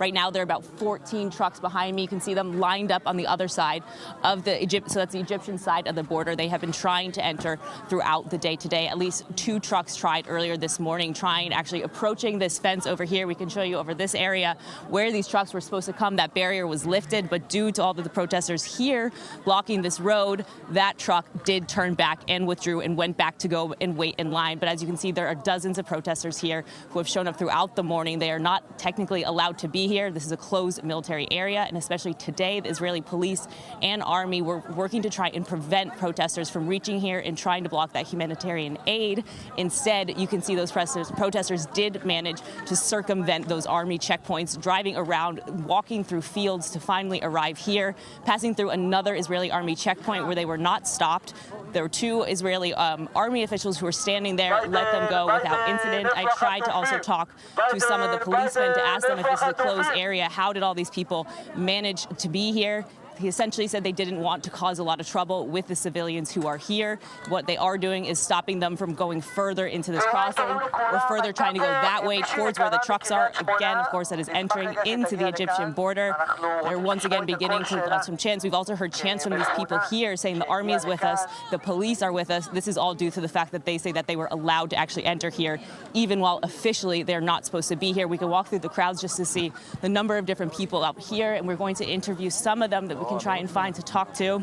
Right now, there are about 14 trucks behind me. You can see them lined up on the other side of the so that's the Egyptian side of the border. They have been trying to enter throughout the day today. At least 2 trucks tried earlier this morning, actually approaching this fence over here. We can show you over this area where these trucks were supposed to come. That barrier was lifted, but due to all of the protesters here blocking this road, that truck did turn back and withdrew and went back to go and wait in line. But as you can see, there are dozens of protesters here who have shown up throughout the morning. They are not technically allowed to be here. This is a closed military area, and especially today, the Israeli police and army were working to try and prevent protesters from reaching here and trying to block that humanitarian aid. Instead, you can see those protesters did manage to circumvent those army checkpoints, driving around, walking through fields to finally arrive here, passing through another Israeli army checkpoint where they were not stopped. There were 2 Israeli army officials who were standing there, let them go without incident. I tried to also talk to some of the policemen to ask them if this is a closed area. How did all these people manage to be here? He essentially said they didn't want to cause a lot of trouble with the civilians who are here. What they are doing is stopping them from going further into this crossing or further trying to go that way towards where the trucks are. Again, of course, that is entering into the Egyptian border. They're once again beginning to get some chants. We've also heard chants from these people here saying the army is with us, the police are with us. This is all due to the fact that they say that they were allowed to actually enter here, even while officially they're not supposed to be here. We can walk through the crowds just to see the number of different people out here, and we're going to interview some of them that we can try and find to talk to.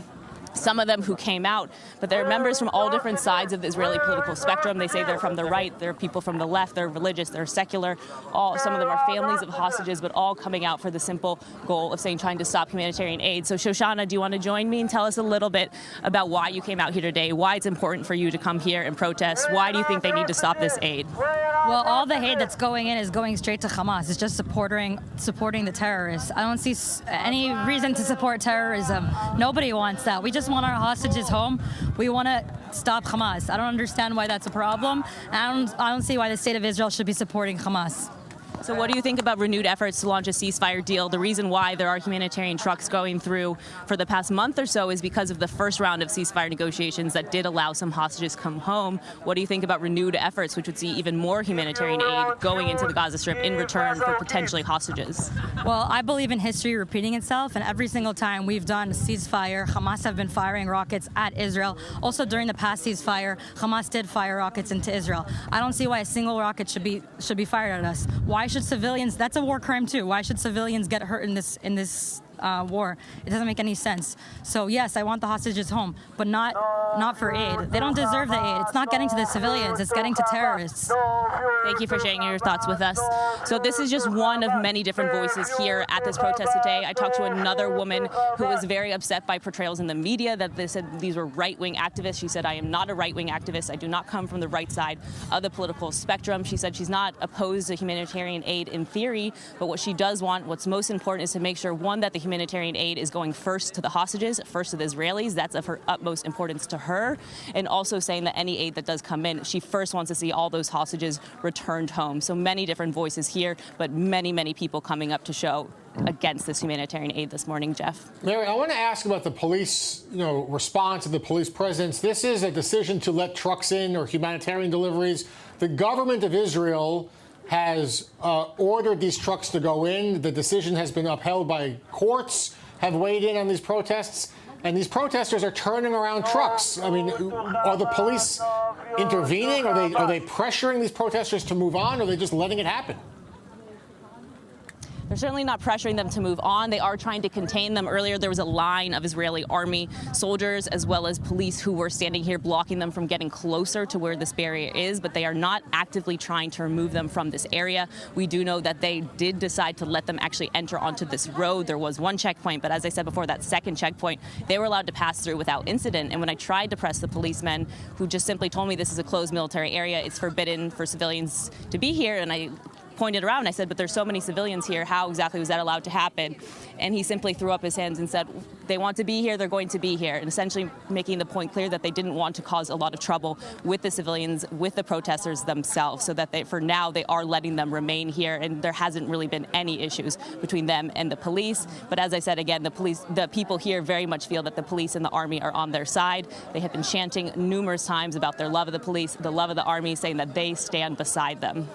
Some of them who came out, but they're members from all different sides of the Israeli political spectrum. They say they're from the right, they're people from the left, they're religious, they're secular. Some of them are families of hostages, but all coming out for the simple goal of trying to stop humanitarian aid. So Shoshana, do you want to join me and tell us a little bit about why you came out here today, why it's important for you to come here and protest? Why do you think they need to stop this aid? Well, all the aid that's going in is going straight to Hamas. It's just supporting the terrorists. I don't see any reason to support terrorism. Nobody wants that. We just want our hostages home. We want to stop Hamas. I don't understand why that's a problem. I don't see why the state of Israel should be supporting Hamas. So what do you think about renewed efforts to launch a ceasefire deal? The reason why there are humanitarian trucks going through for the past month or so is because of the first round of ceasefire negotiations that did allow some hostages come home. What do you think about renewed efforts, which would see even more humanitarian aid going into the Gaza Strip in return for potentially hostages? Well, I believe in history repeating itself, and every single time we've done a ceasefire, Hamas have been firing rockets at Israel. Also, during the past ceasefire, Hamas did fire rockets into Israel. I don't see why a single rocket should be fired at us. Why should civilians? That's a war crime too. Why should civilians get hurt in this war? It doesn't make any sense. So yes, I want the hostages home, but not for aid. They don't deserve the aid. It's not getting to the civilians. It's getting to terrorists. Thank you for sharing your thoughts with us. So this is just one of many different voices here at this protest today. I talked to another woman who was very upset by portrayals in the media that they said these were right-wing activists. She said, I am not a right-wing activist. I do not come from the right side of the political spectrum. She said she's not opposed to humanitarian aid in theory, but what she does want, what's most important, is to make sure, one, that the humanitarian aid is going first to the hostages, first to the Israelis. That's of her utmost importance to her. And also saying that any aid that does come in, she first wants to see all those hostages returned home. So many different voices here, but many, many people coming up to show against this humanitarian aid this morning. Jeff. Mary, I want to ask about the police, response of the police presence. This is a decision to let trucks in or humanitarian deliveries. The government of Israel has ordered these trucks to go in. The decision has been upheld by courts, have weighed in on these protests, and these protesters are turning around trucks. I mean, are the police intervening? Are they pressuring these protesters to move on, or are they just letting it happen? They're certainly not pressuring them to move on. They are trying to contain them. Earlier, there was a line of Israeli army soldiers as well as police who were standing here blocking them from getting closer to where this barrier is, but they are not actively trying to remove them from this area. We do know that they did decide to let them actually enter onto this road. There was one checkpoint, but as I said before, that second checkpoint, they were allowed to pass through without incident. And when I tried to press the policemen, who just simply told me this is a closed military area, it's forbidden for civilians to be here, and I pointed around. I said, but there's so many civilians here. How exactly was that allowed to happen? And he simply threw up his hands and said, they want to be here, they're going to be here. And essentially making the point clear that they didn't want to cause a lot of trouble with the civilians, with the protesters themselves, so that for now they are letting them remain here. And there hasn't really been any issues between them and the police. But as I said, again, the people here very much feel that the police and the army are on their side. They have been chanting numerous times about their love of the police, the love of the army, saying that they stand beside them.